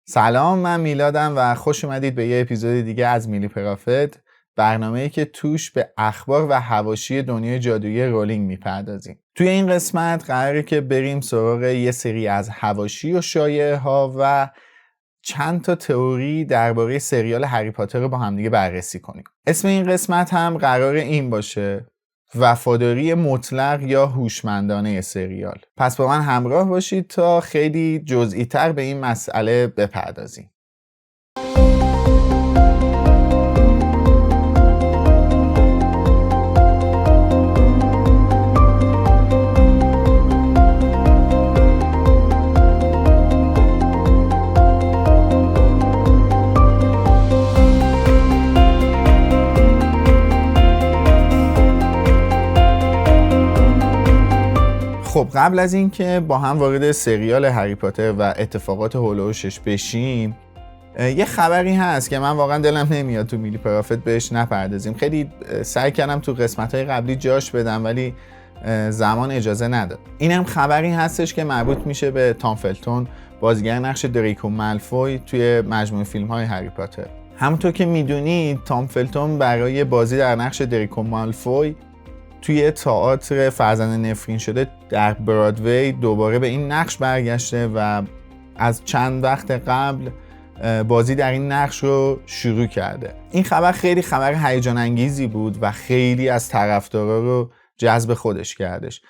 سلام، من میلادم و خوش اومدید به یه اپیزود دیگه از میلی پرافت، برنامه‌ای که توش به اخبار و حواشی دنیای جادویی رولینگ میپردازیم. توی این قسمت قراره که بریم سراغ یه سری از حواشی و شایعه ها و چند تا تئوری درباره سریال هری پاتر رو با همدیگه بررسی کنیم. اسم این قسمت هم قراره این باشه: وفاداری مطلق یا هوشمندانه سریال. پس با من همراه باشید تا خیلی جزئی تر به این مسئله بپردازیم. خب قبل از اینکه با هم وارد سریال هری پاتر و اتفاقات هولوشش بشیم، یه خبری هست که من واقعا دلم نمیاد تو میلی پرافت بهش نپردازیم. خیلی سعی کردم تو قسمت‌های قبلی جاش بدم ولی زمان اجازه نداد. اینم خبری هستش که مربوط میشه به تام فلتون، بازیگر نقش دریکو مالفوی توی مجموعه فیلم‌های هری پاتر. همونطور که میدونید تام فلتون برای بازی در نقش دریکو مالفوی توی تئاتر فرزند نفرین شده در برادوی دوباره به این نقش برگشته و از چند وقت قبل بازی در این نقش رو شروع کرده. این خبر خیلی خبر هیجان انگیزی بود و خیلی از طرفدارا رو جذب خودش کردش.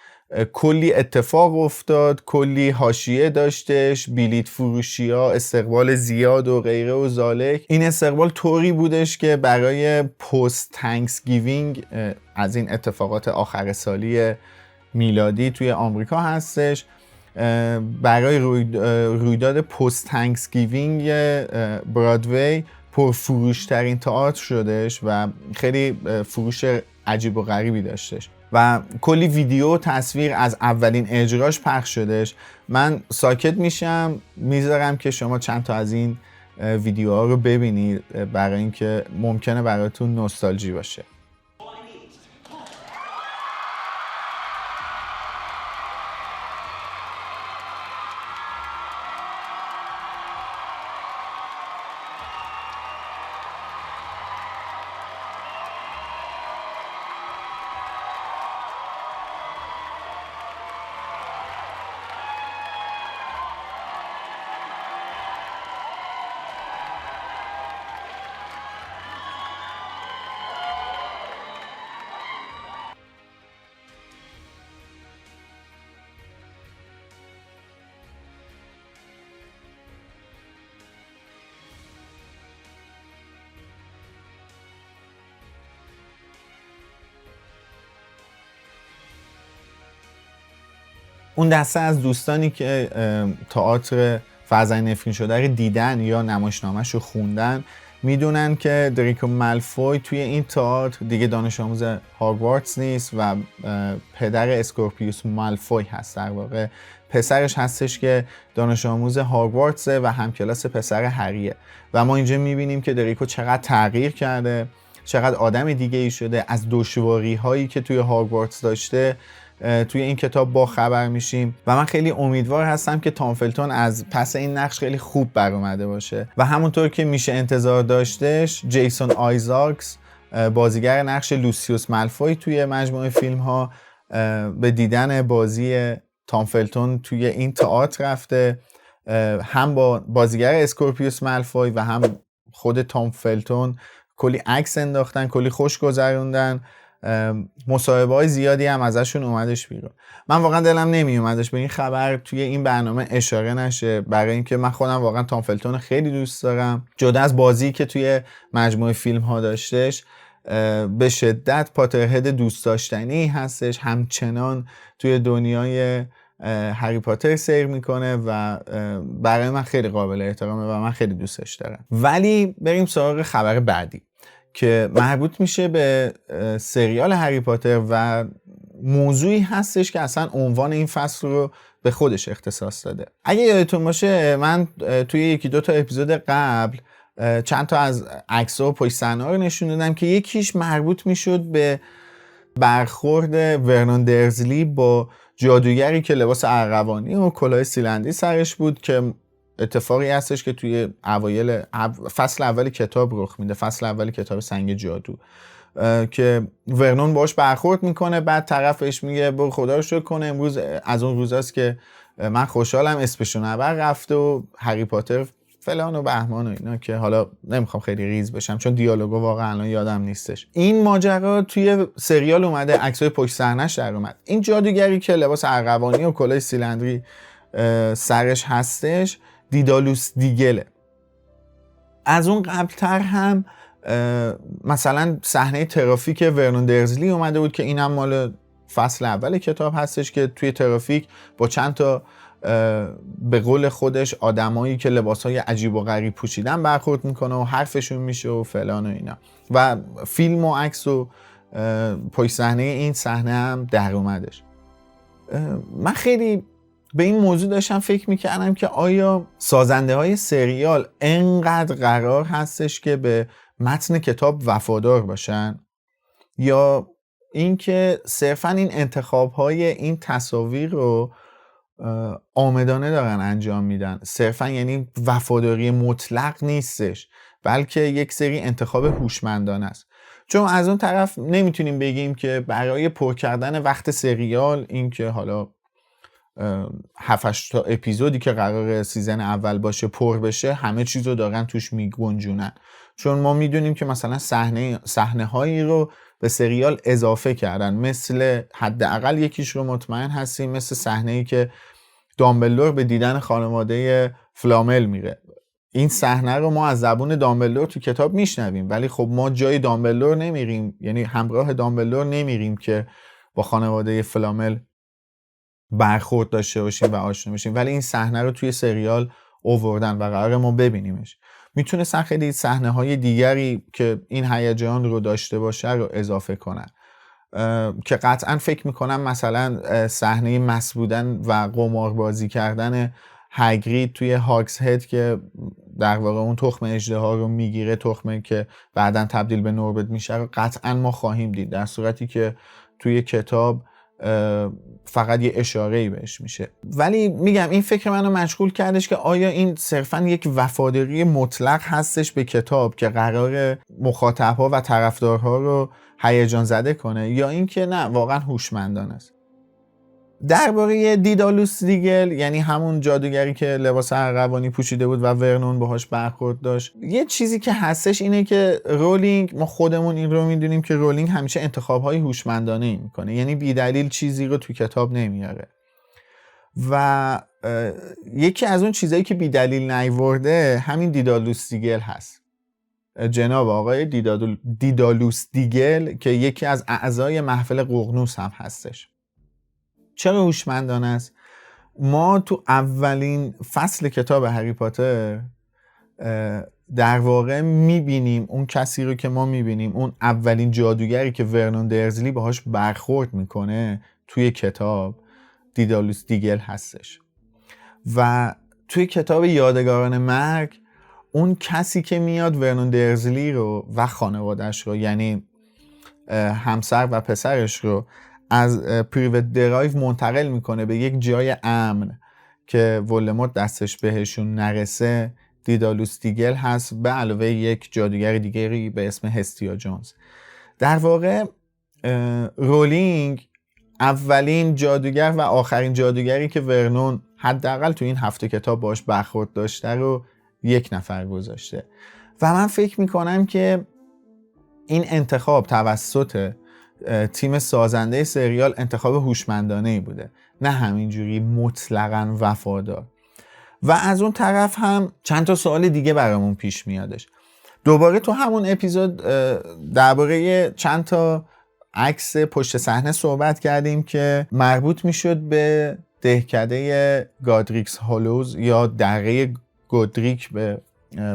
کلی اتفاق افتاد، کلی حاشیه داشتش، بلیط فروشی‌ها استقبال زیاد و غیره و ذالک. این استقبال طوری بودش که برای پست تانکسگیوینگ از این اتفاقات آخر سالی میلادی توی آمریکا هستش، برای رویداد پست تانکسگیوینگ برادوی پرفروش ترین تئاتر شدش و خیلی فروش عجیب و غریبی داشتش و کلی ویدیو و تصویر از اولین اجراش پخش شدش. من ساکت میشم، میذارم که شما چند تا از این ویدیوها رو ببینید برای اینکه ممکنه براتون نوستالژی باشه. اون دسته از دوستانی که تئاتر فرزند نفرین شده رو دیدن یا نمایشنامه‌ش رو خوندن میدونن که دریکو مالفوی توی این تئاتر دیگه دانش آموز هاگوارتس نیست و پدر اسکورپیوس مالفوی هست. در واقع پسرش هستش که دانش آموز هاگوارتس و همکلاس پسر هریه و ما اینجا میبینیم که دریکو چقدر تغییر کرده، چقدر آدم دیگه ای شده. از دشواری هایی که توی هاگوارتس داشته توی این کتاب با خبر میشیم و من خیلی امیدوار هستم که تام فلتون از پس این نقش خیلی خوب برآمده باشه و همونطور که میشه انتظار داشتش جیسون آیزاکس، بازیگر نقش لوسیوس مالفوی توی مجموعه فیلم ها، به دیدن بازی تام فلتون توی این تئاتر رفته. هم با بازیگر اسکورپیوس مالفوی و هم خود تام فلتون کلی عکس انداختن، کلی خوش گذروندن. مصاحبه‌های زیادی هم ازشون اومدش بیرون. من واقعا دلم نمی اومدش به این خبر توی این برنامه اشاره نشه، برای اینکه من خودم واقعا تام فلتون خیلی دوست دارم. جدا از بازی که توی مجموعه فیلم ها داشتش، به شدت پاترهد دوست داشتنی هستش، همچنان توی دنیای هری پاتر سیر میکنه و برای من خیلی قابل احترامه و من خیلی دوستش دارم. ولی بریم سراغ خبر بعدی که مربوط میشه به سریال هری پاتر و موضوعی هستش که اصلا عنوان این فصل رو به خودش اختصاص داده. اگه یادتون باشه من توی یکی دو تا اپیزود قبل چند تا از عکس‌ها و پشت صحنه رو نشون دادم که یکیش مربوط میشد به برخورد ورنون درزلی با جادوگری که لباس ارغوانی و کلاه سیلندی سرش بود که اتفاقی هستش که توی فصل اول کتاب رخ میده، فصل اول کتاب سنگ جادو، که ورنون باش برخورد میکنه، بعد طرف بهش میگه برو خدا رو شکر کنه امروز از اون روزاست که من خوشحالم اسمشو نبر رفته و هری پاتر فلان و بهمان و اینا، که حالا نمیخوام خیلی ریز بشم چون دیالوگو واقعا الان یادم نیستش. این ماجرا توی سریال اومده، عکسای پشت صحنه‌اش در اومد. این جادوگری که لباس ارغوانی و کلاه سیلندری سرش هستش دیدالوس دیگله. از اون قبلتر هم مثلا صحنه ترافیک ورنون درزلی اومده بود که اینم مال فصل اول کتاب هستش که توی ترافیک با چند تا به قول خودش آدمایی که لباسهای عجیب و غریب پوشیدن برخورد میکنه و حرفشون میشه و فلان و اینا، و فیلم و عکس و پشت صحنه این صحنه هم در اومدش. من خیلی به این موضوع داشتم فکر میکردم که آیا سازنده های سریال انقدر قرار هستش که به متن کتاب وفادار باشن، یا اینکه صرفا این انتخاب های این تصاویر رو آمدانه دارن انجام میدن، صرفا یعنی وفاداری مطلق نیستش بلکه یک سری انتخاب هوشمندانه است. چون از اون طرف نمیتونیم بگیم که برای پر کردن وقت سریال، این که حالا 7-8 تا اپیزودی که قرار سیزن اول باشه پر بشه، همه چیزو دارن توش میگنجونن. چون ما میدونیم که مثلا صحنه هایی رو به سریال اضافه کردن، مثل حداقل یکیش رو مطمئن هستیم، مثل صحنه‌ای که دامبلدور به دیدن خانواده فلامل میره. این صحنه رو ما از زبون دامبلدور تو کتاب میشنویم، ولی خب ما جای دامبلدور نمیریم، یعنی همراه دامبلدور نمیریم که با خانواده فلامل برخورد داشته باشیم و آشنا بشیم، ولی این صحنه رو توی سریال آوردن و قراره ما ببینیمش. میتونستن خیلی صحنه‌های دیگری که این هیجان رو داشته باشه رو اضافه کنن، که قطعا فکر میکنم مثلا صحنه مست بودن و قماربازی کردن هاگرید توی هاگز هد که در واقع اون تخم اژدها رو میگیره، تخمی که بعداً تبدیل به نوربت میشه، رو قطعا ما خواهیم دید، در صورتی که توی کتاب فقط یه اشاره‌ای بهش میشه. ولی میگم این فکر منو مشغول کردش که آیا این صرفاً یک وفاداری مطلق هستش به کتاب که قرار مخاطب‌ها و طرفدارها رو هیجان زده کنه، یا اینکه نه واقعا هوشمندانه است. درباره دیدالوس دیگل، یعنی همون جادوگری که لباس ارغوانی پوشیده بود و ورنون باهاش برخورد داشت، یه چیزی که هستش اینه که رولینگ، ما خودمون این رو میدونیم که رولینگ همیشه انتخاب‌های هوشمندانه ای میکنه، یعنی بی‌دلیل چیزی رو تو کتاب نمیاره. و یکی از اون چیزایی که بی‌دلیل نیورده همین دیدالوس دیگل هست، جناب آقای دیدالوس دیگل که یکی از اعضای محفل ققنوس هم هستش. چرا هوشمندانه است؟ ما تو اولین فصل کتاب هری پاتر در واقع میبینیم اون کسی رو که ما میبینیم، اون اولین جادوگری که ورنون درزلی باهاش برخورد میکنه توی کتاب دیدالوس دیگل هستش. و توی کتاب یادگاران مرگ اون کسی که میاد ورنون درزلی رو و خانواده‌اش رو، یعنی همسر و پسرش رو، از پریوت درایو منتقل میکنه به یک جای امن که ولدمورت دستش بهشون نرسه، دیدالوس دیگل هست، به علاوه یک جادوگر دیگری به اسم هستیا جونز. در واقع رولینگ اولین جادوگر و آخرین جادوگری که ورنون حداقل تو این 7 کتاب باش برخورد داشته رو یک نفر گذاشته. و من فکر میکنم که این انتخاب توسط تیم سازنده سریال انتخاب هوشمندانه‌ای بوده، نه همینجوری مطلقاً وفادار. و از اون طرف هم چند تا سوال دیگه برامون پیش میادش. دوباره تو همون اپیزود درباره چند تا عکس پشت صحنه صحبت کردیم که مربوط میشد به دهکده گادریکس هالوز یا دره گودریک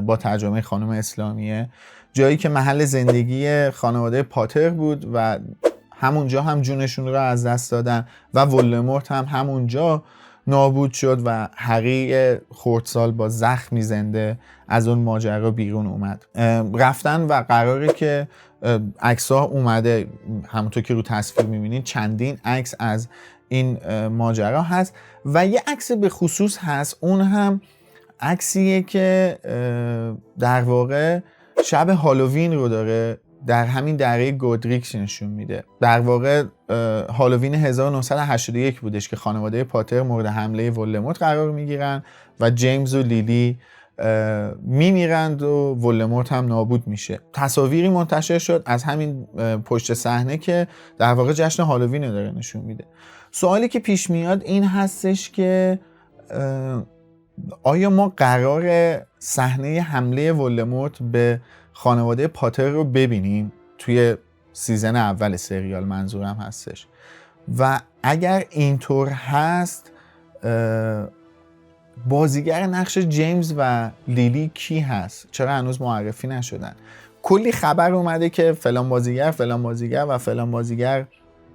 با ترجمه خانم اسلامیه، جایی که محل زندگی خانواده پاتر بود و همونجا هم جونشون رو از دست دادن و ولدمورت هم همونجا نابود شد و هری خردسال با زخمی زنده از اون ماجرا بیرون اومد. رفتن و قراره که عکس‌ها اومده، همونطور که رو تصویر می‌بینید چندین عکس از این ماجرا هست و یه عکس به خصوص هست، اون هم عکسیه که در واقع شب هالووین رو داره در همین دره گودریکس نشون میده. در واقع هالووین 1981 بودش که خانواده پاتر مورد حمله ولدمورت قرار میگیرن و جیمز و لیلی میمیرند و ولدمورت هم نابود میشه. تصاویری منتشر شد از همین پشت صحنه که در واقع جشن هالووین رو داره نشون میده. سوالی که پیش میاد این هستش که آیا ما قرار صحنه حمله ولدمورت به خانواده پاتر رو ببینیم توی سیزن اول سریال منظورم هستش؟ و اگر اینطور هست بازیگر نقش جیمز و لیلی کی هست؟ چرا هنوز معرفی نشدن؟ کلی خبر اومده که فلان بازیگر و فلان بازیگر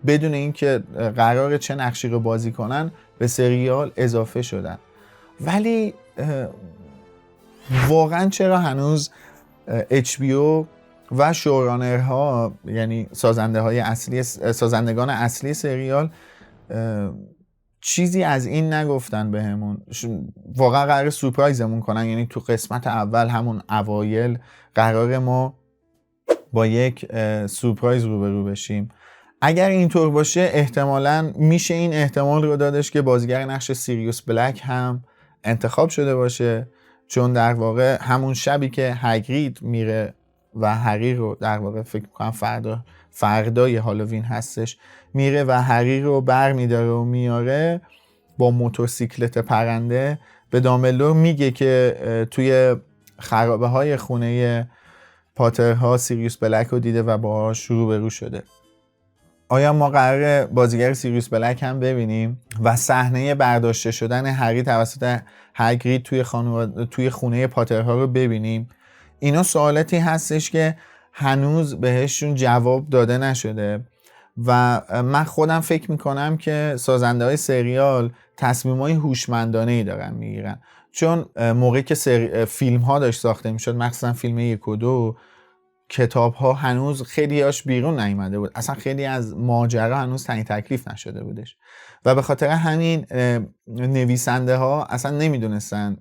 بدون اینکه قرار چه نقشی رو بازی کنن به سریال اضافه شدن. ولی واقعا چرا هنوز HBO و شورانرها یعنی سازندگان اصلی سریال چیزی از این نگفتن بهمون؟ واقعا قرار سورپرایزمون کنن، یعنی تو قسمت اول همون اوایل قرار ما با یک سورپرایز روبرو بشیم. اگر اینطور باشه احتمالاً میشه این احتمال رو دادش که بازیگر نقش سیریوس بلک هم انتخاب شده باشه، چون در واقع همون شبی که هاگرید میره و هری رو در واقع فکر میکنم فردای هالووین هستش میره و هری رو بر میداره و میاره با موتورسیکلت پرنده به دامبلدور میگه که توی خرابه های خونه پاترها سیریوس بلک رو دیده و باهاش روبرو شده. آیا ما قراره بازیگر سیریوس بلک هم ببینیم و صحنه برداشته شدن هری توسط هاگرید توی خونه پاترها رو ببینیم؟ اینا سوالاتی هستش که هنوز بهشون جواب داده نشده و من خودم فکر میکنم که سازنده های سریال تصمیمای هوشمندانه‌ای دارن میگیرن، چون موقعی که فیلم ها داشت ساخته میشد، مخصوصا فیلم 1 و 2، کتاب ها هنوز خیلی هاش بیرون نیامده بود، اصلا خیلی از ماجرا هنوز تعیین تکلیف نشده بودش و به خاطر همین نویسنده ها اصلا نمیدونستن،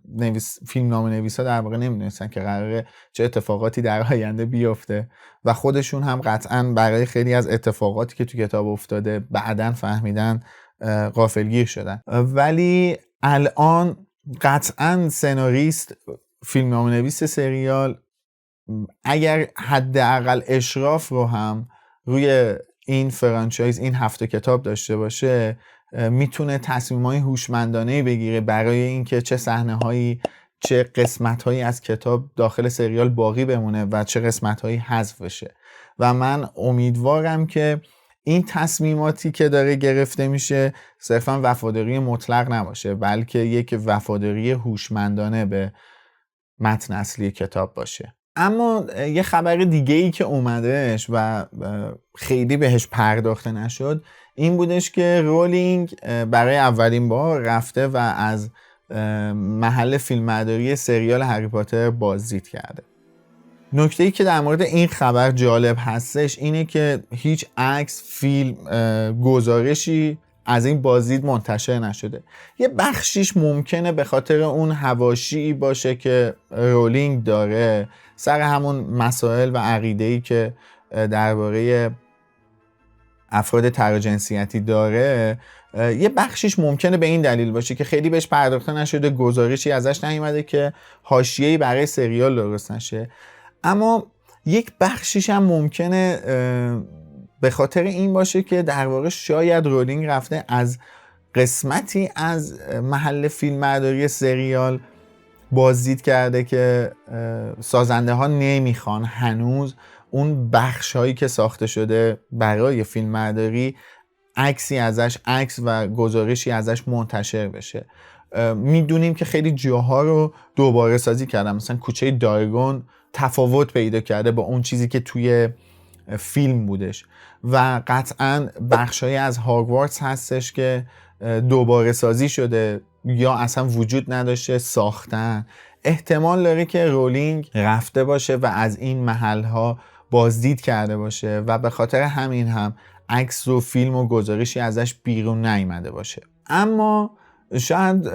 فیلم نام نویسا در واقع نمیدونستن که قراره چه اتفاقاتی در آینده بیفته و خودشون هم قطعا برای خیلی از اتفاقاتی که تو کتاب افتاده بعداً فهمیدن غافلگیر شدن. ولی الان قطعا سناریست، فیلم نام نویس سریال اگر حداقل اشراف رو هم روی این فرانچایز، این 7 کتاب داشته باشه، میتونه تصمیمای هوشمندانه‌ای بگیره برای اینکه چه صحنه‌هایی، چه قسمت‌هایی از کتاب داخل سریال باقی بمونه و چه قسمت‌هایی حذف بشه. و من امیدوارم که این تصمیماتی که داره گرفته میشه صرفاً وفاداری مطلق نباشه، بلکه یک وفاداری هوشمندانه به متن اصلی کتاب باشه. اما یه خبر دیگه ای که اومدش و خیلی بهش پرداخته نشد این بودش که رولینگ برای اولین بار رفته و از محل فیلمبرداری سریال هری پاتر بازدید کرده. نکته ای که در مورد این خبر جالب هستش اینه که هیچ عکس، فیلم، گزارشی از این بازدید منتشر نشده. یه بخشیش ممکنه به خاطر اون حواشی باشه که رولینگ داره سر همون مسائل و عقیده‌ای که درباره افراد تراجنسیتی داره. یه بخشیش ممکنه به این دلیل باشه که خیلی بهش پرداخته نشده، گزارشی ازش نیومده که حاشیه‌ای برای سریال درست نشه. اما یک بخشیش هم ممکنه به خاطر این باشه که در واقع شاید رولینگ رفته از قسمتی از محل فیلمبرداری سریال بازدید کرده که سازنده ها نمیخوان هنوز اون بخش هایی که ساخته شده برای فیلمبرداری عکس و گزارشی ازش منتشر بشه. میدونیم که خیلی جاها رو دوباره سازی کردن، مثلا کوچه دایگون تفاوت پیدا کرده با اون چیزی که توی فیلم بودش و قطعاً بخشایی از هاگوارتس هستش که دوباره سازی شده یا اصلا وجود نداشته ساختن. احتمال داره که رولینگ رفته باشه و از این محلها بازدید کرده باشه و به خاطر همین هم عکس و فیلم و گزارشی ازش بیرون نیامده باشه. اما شاید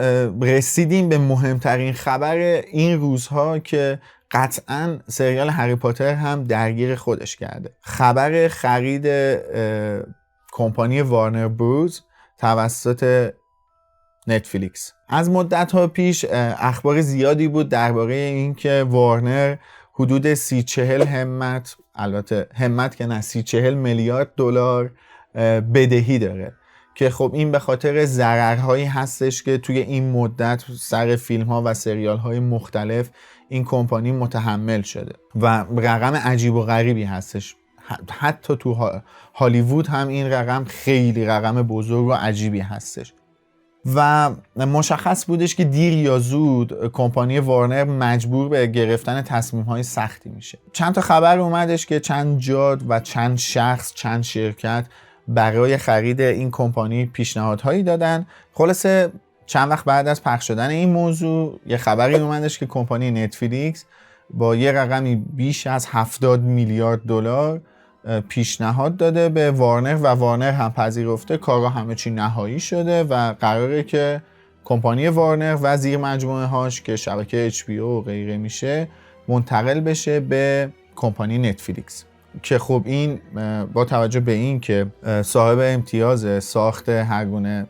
رسیدیم به مهمترین خبر این روزها که قطعاً سریال هری پاتر هم درگیر خودش کرده. خبر خرید کمپانی وارنر بروز توسط نتفلیکس. از مدت‌ها پیش اخبار زیادی بود درباره اینکه وارنر حدود 30-40 همت، البته همت که نه، 30-40 میلیارد دلار بدهی داره که خب این به خاطر ضررهایی هستش که توی این مدت سر فیلم‌ها و سریال‌های مختلف این کمپانی متحمل شده و رقم عجیب و غریبی هستش. حتی تو هالیوود هم این رقم خیلی رقم بزرگ و عجیبی هستش و مشخص بودش که دیر یا زود کمپانی وارنر مجبور به گرفتن تصمیم‌های سختی میشه. چند تا خبر اومدش که چند جاد و چند شخص، چند شرکت برای خرید این کمپانی پیشنهادهایی دادن. خلاصه چند وقت بعد از پخش شدن این موضوع یه خبری اومدش که کمپانی نتفلیکس با یه رقمی بیش از 70 میلیارد دلار پیشنهاد داده به وارنر و وارنر هم پذیرفته. کارا همه چی نهایی شده و قراره که کمپانی وارنر و زیر مجموعه هاش که شبکه HBO و غیره میشه منتقل بشه به کمپانی نتفلیکس که خب این با توجه به این که صاحب امتیاز ساخت هر گونه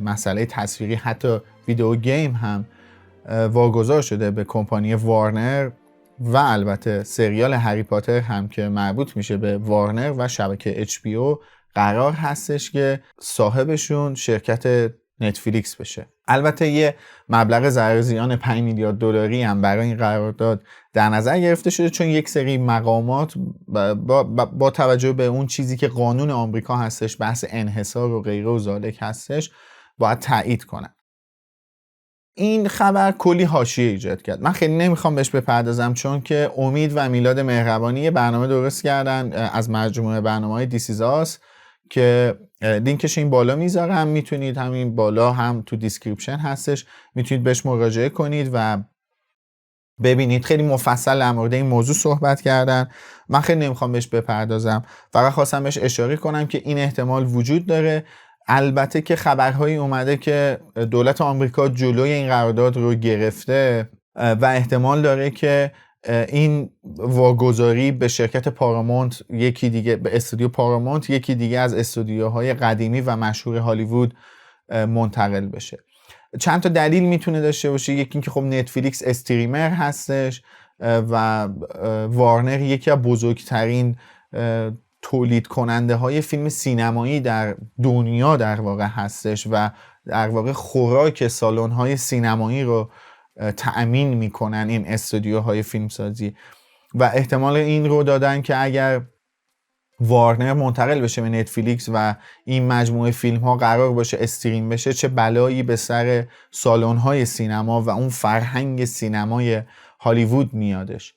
مسئله تصویری حتی ویدیو گیم هم واگذار شده به کمپانی وارنر و البته سریال هری پاتر هم که مربوط میشه به وارنر و شبکه HBO قرار هستش که صاحبشون شرکت نتفلیکس بشه. البته یه مبلغ ضرر زیان 5 میلیارد دلاری هم برای این قرارداد در نظر گرفته شده چون یک سری مقامات با توجه به اون چیزی که قانون آمریکا هستش، بحث انحصار و غیره و ذالک هستش، باید تایید کنن. این خبر کلی حاشیه ایجاد کرد. من خیلی نمیخوام بهش بپردازم چون که امید و میلاد مهربانی یه برنامه درست کردن از مجموعه برنامه‌های دیسیزاس که لینکش این بالا میذارم، میتونید همین بالا هم تو دیسکریپشن هستش، میتونید بهش مراجعه کنید و ببینید. خیلی مفصل در مورد این موضوع صحبت کردن. من خیلی نمیخوام بهش بپردازم، فقط خواستم بهش اشاره کنم که این احتمال وجود داره. البته که خبرهایی اومده که دولت آمریکا جلوی این قرارداد رو گرفته و احتمال داره که این واگذاری به شرکت پارامونت، یکی دیگه به استودیو پارامونت، یکی دیگه از استودیوهای قدیمی و مشهور هالیوود منتقل بشه. چند تا دلیل میتونه داشته باشه. یکی اینکه خب نتفلیکس استریمر هستش و وارنر یکی از بزرگترین تولید کننده های فیلم سینمایی در دنیا در واقع هستش و در واقع خوراک سالن های سینمایی رو تأمین میکنن این استودیوهای فیلمسازی و احتمال این رو دادن که اگر وارنر منتقل بشه به نتفلیکس و این مجموعه فیلم ها قرار باشه استریم بشه، چه بلایی به سر سالن های سینما و اون فرهنگ سینمای هالیوود میادش.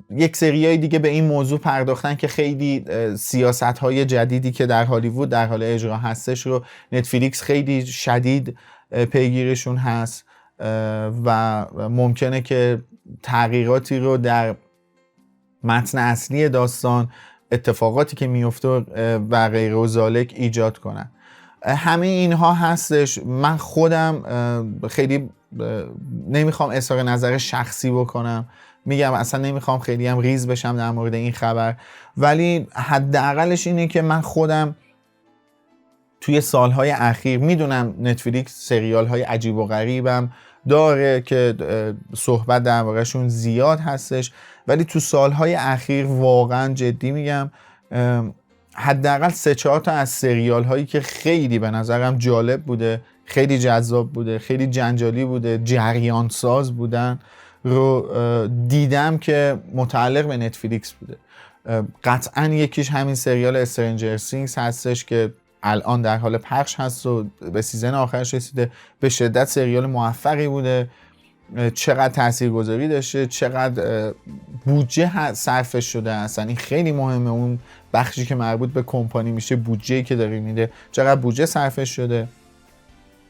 یک سریای دیگه به این موضوع پرداختن که خیلی سیاست‌های جدیدی که در هالیوود در حال اجرا هستش رو نتفلیکس خیلی شدید پیگیرشون هست و ممکنه که تغییراتی رو در متن اصلی داستان، اتفاقاتی که میفته و غیره و ذالک ایجاد کنن. همه اینها هستش. من خودم خیلی نمیخوام اظهار نظر شخصی بکنم، میگم اصلا نمیخوام خیلی هم ریز بشم در مورد این خبر، ولی حداقلش اینه که من خودم توی سالهای اخیر میدونم نتفلیکس سریال‌های عجیب و غریبم داره که صحبت در واقعشون زیاد هستش، ولی تو سالهای اخیر واقعا جدی میگم حداقل 3-4 تا از سریال هایی که خیلی به نظرم جالب بوده، خیلی جذاب بوده، خیلی جنجالی بوده، جریان ساز بودن رو دیدم که متعلق به نتفلیکس بوده. قطعا یکیش همین سریال استرنجر سینگز هستش که الان در حال پخش هست و به سیزن آخرش رسیده. به شدت سریال موفقی بوده، چقدر تاثیرگذاری داشته، چقدر بودجه صرفش شده. اصلا این خیلی مهمه، اون بخشی که مربوط به کمپانی میشه، بودجه‌ای که داره میده، چقدر بودجه صرفش شده.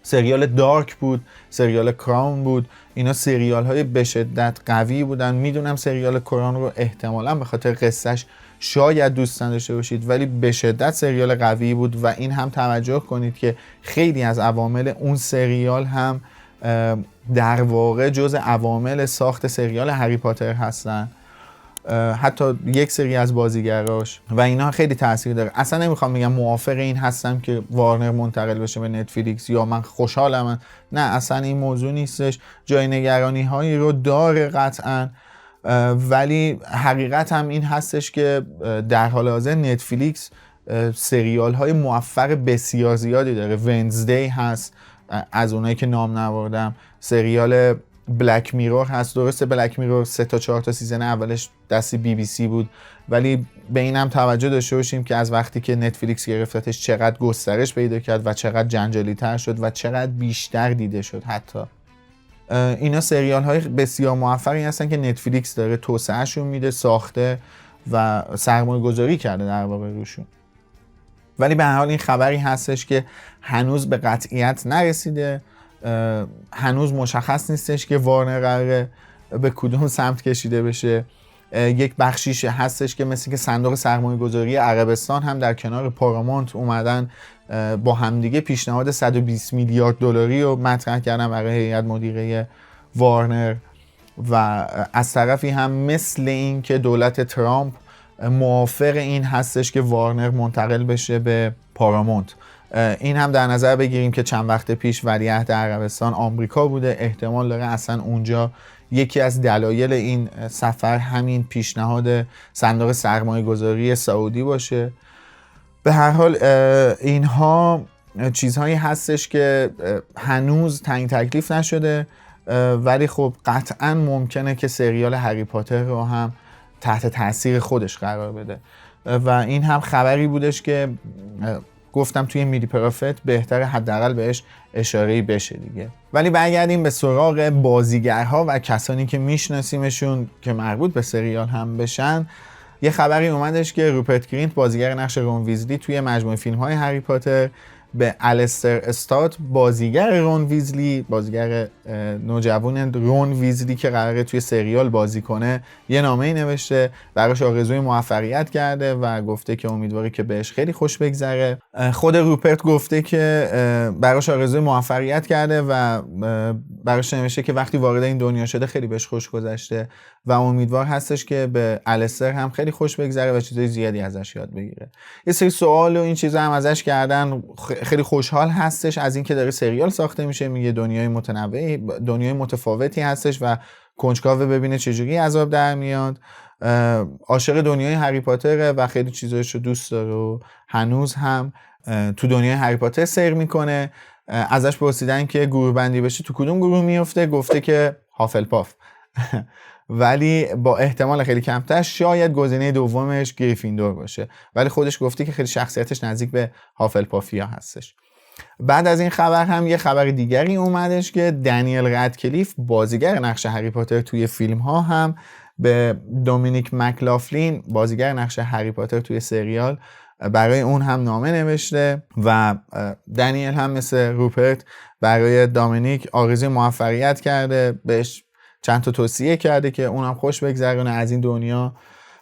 سریال دارک بود، سریال کراون بود. اینا سریال های به شدت قوی بودن. میدونم سریال کراون رو احتمالاً به خاطر قصهش شاید دوست نداشته باشید، ولی به شدت سریال قوی بود و این هم توجه کنید که خیلی از عوامل اون سریال هم در واقع جز عوامل ساخت سریال هری پاتر هستن، حتی یک سری از بازیگراش و اینا خیلی تاثیر داره. اصلا نمیخوام بگم موافق این هستم که وارنر منتقل بشه به نتفلیکس یا من خوشحالم، نه اصلا این موضوع نیستش. جای نگرانی هایی رو داره قطعا، ولی حقیقت هم این هستش که در حال حاضر نتفلیکس سریال های موفق بسیار زیادی داره. ونزدی هست از اونایی که نام نبردم، سریال بلک میرور هست. درسته بلک میرور 3 تا 4 تا سیزن اولش دستی BBC بود، ولی به اینم توجه داشته باشیم که از وقتی که نتفلیکس گرفتتش چقدر گسترش پیدا کرد و چقدر جنجالی تر شد و چقدر بیشتر دیده شد. حتی اینا سریال های بسیار موفقی هستن که نتفلیکس داره توسعهشون میده، ساخته و سرمایه گذاری کرده در واقع روشون. ولی به هر حال این خبری هستش که هنوز به قطعیت نرسیده، هنوز مشخص نیستش که وارنر قراره به کدوم سمت کشیده بشه. یک بخشیش هستش که مثل که صندوق سرمایه گذاری عربستان هم در کنار پارامونت اومدن با همدیگه پیشنهاد 120 میلیارد دلاری رو مطرح کردن برای هیئت مدیره وارنر و از طرفی هم مثل این که دولت ترامپ موافق این هستش که وارنر منتقل بشه به پارامونت. این هم در نظر بگیریم که چند وقت پیش ولیعهد عربستان آمریکا بوده، احتمال داره اصلا اونجا یکی از دلایل این سفر همین پیشنهاد صندوق سرمایه گذاری سعودی باشه. به هر حال اینها چیزهایی هستش که هنوز تعیین تکلیف نشده، ولی خب قطعا ممکنه که سریال هری پاتر رو هم تحت تاثیر خودش قرار بده و این هم خبری بودش که گفتم توی میری پرافت بهتره حداقل بهش اشاره‌ای بشه دیگه. ولی برگردیم به سراغ بازیگرها و کسانی که میشناسیمشون که مربوط به سریال هم بشن. یه خبری اومدش که روپرت گرینت بازیگر نقش رون ویزلی توی مجموعه فیلم‌های هری پاتر به الیستر استات بازیگر رون ویزلی، بازیگر نوجوان رون ویزلی که قراره توی سریال بازی کنه، یه نامه‌ای نوشته، براش آرزوی موفقیت کرده و گفته که امیدواره که بهش خیلی خوش بگذره. خود روپرت گفته که براش آرزوی موفقیت کرده و براش نوشته که وقتی وارد این دنیا شده خیلی بهش خوش گذشته و امیدوار هستش که به الیستر هم خیلی خوش بگذره و چیزای زیادی ازش یاد بگیره. یه سری سوال و این چیزا هم ازش کردن. خیلی خوشحال هستش از اینکه داره سریال ساخته میشه، میگه دنیای متنوعی، دنیای متفاوتی هستش و کنجکاوه ببینه چجوری عذاب در میاد. عاشق دنیای هری پاتره و خیلی چیزایش رو دوست داره و هنوز هم تو دنیای هری پاتر سیر میکنه. ازش پرسیدن که گروه بندی بشه تو کدوم گروه میفته، گفته که هافلپاف ولی با احتمال خیلی کمتر شاید گزینه دومش گریفیندور باشه، ولی خودش گفته که خیلی شخصیتش نزدیک به هافلپافیا هستش. بعد از این خبر هم یه خبر دیگری اومدش که دنیل رادکلیف بازیگر نقش هری پاتر توی فیلم ها هم به دومینیک مکلافلین بازیگر نقش هری پاتر توی سریال برای اون هم نامه نوشته و دنیل هم مثل روپرت برای دومینیک آرزوی موفقیت کرده، بهش چند تا توصیه کرده که اونم خوش بگذرونه از این دنیا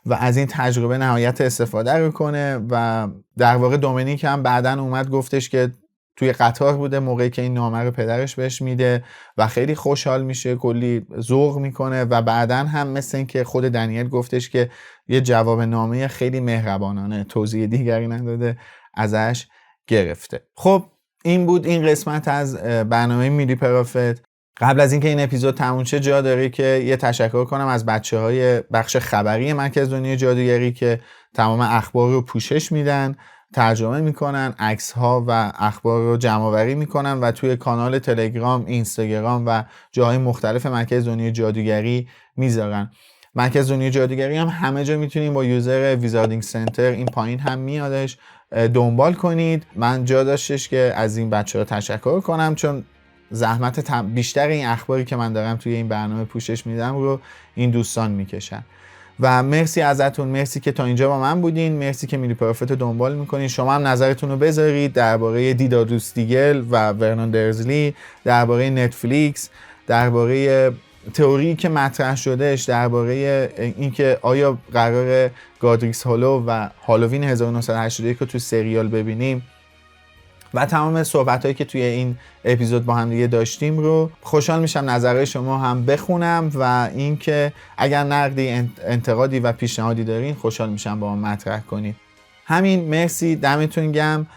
و از این تجربه نهایت استفاده رو کنه و در واقع دومینیک هم بعدن اومد گفتش که توی قطار بوده موقعی که این نامه رو پدرش بهش میده و خیلی خوشحال میشه، کلی ذوق میکنه و بعدن هم مثل این که خود دنیل گفتش که یه جواب نامه خیلی مهربانانه، توضیح دیگری نداده، ازش گرفته. خب این بود این قسمت از برنامه میری پرافت. قبل از اینکه این اپیزود تموم شه جا داره که یه تشکر کنم از بچه‌های بخش خبری مرکز دنیای جادوگری که تمام اخبار رو پوشش میدن، ترجمه میکنن، عکس‌ها و اخبار رو جمع‌آوری میکنن و توی کانال تلگرام، اینستاگرام و جاهای مختلف مرکز دنیای جادوگری میذارن. مرکز دنیای جادوگری هم همه جا میتونید با یوزر ویزاردینگ سنتر، این پایین هم میادش، دنبال کنید. من جا داشتش که از این بچه‌ها تشکر کنم چون زحمت بیشتر این اخباری که من دارم توی این برنامه پوشش میدم رو این دوستان میکشن و مرسی ازتون، مرسی که تا اینجا با من بودین، مرسی که میلی پرفکت رو دنبال میکنین. شما هم نظرتون رو بذارید درباره دیدادوس دیگل و ورنان درزلی، درباره نتفلیکس، درباره تئوری که مطرح شدهش، درباره اینکه آیا قراره گادریکس هالو و هالووین 1981 رو تو سریال ببینیم و تمام صحبت‌هایی که توی این اپیزود با هم دیگه داشتیم رو. خوشحال میشم نظرهای شما هم بخونم و اینکه اگر نقدی، انتقادی و پیشنهادی دارین خوشحال میشم با من مطرح کنید. همین، مرسی، دمتون گرم.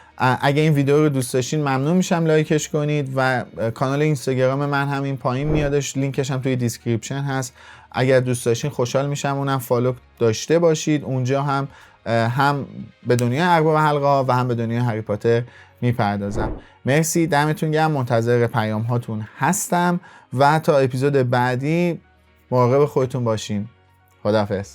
اگه این ویدیو رو دوست داشتین ممنون میشم لایکش کنید و کانال اینستاگرام من همین پایین میادش، لینکش هم توی دیسکریپشن هست. اگر دوست داشتین خوشحال میشم اونم فالو داشته باشید. اونجا هم به دنیای ارباب حلقه‌ها و هم به دنیای هری پاتر میپردازم. مرسی، دمتون گرم، منتظر پیام هاتون هستم و تا اپیزود بعدی مراقب خودتون باشین. خداحافظ.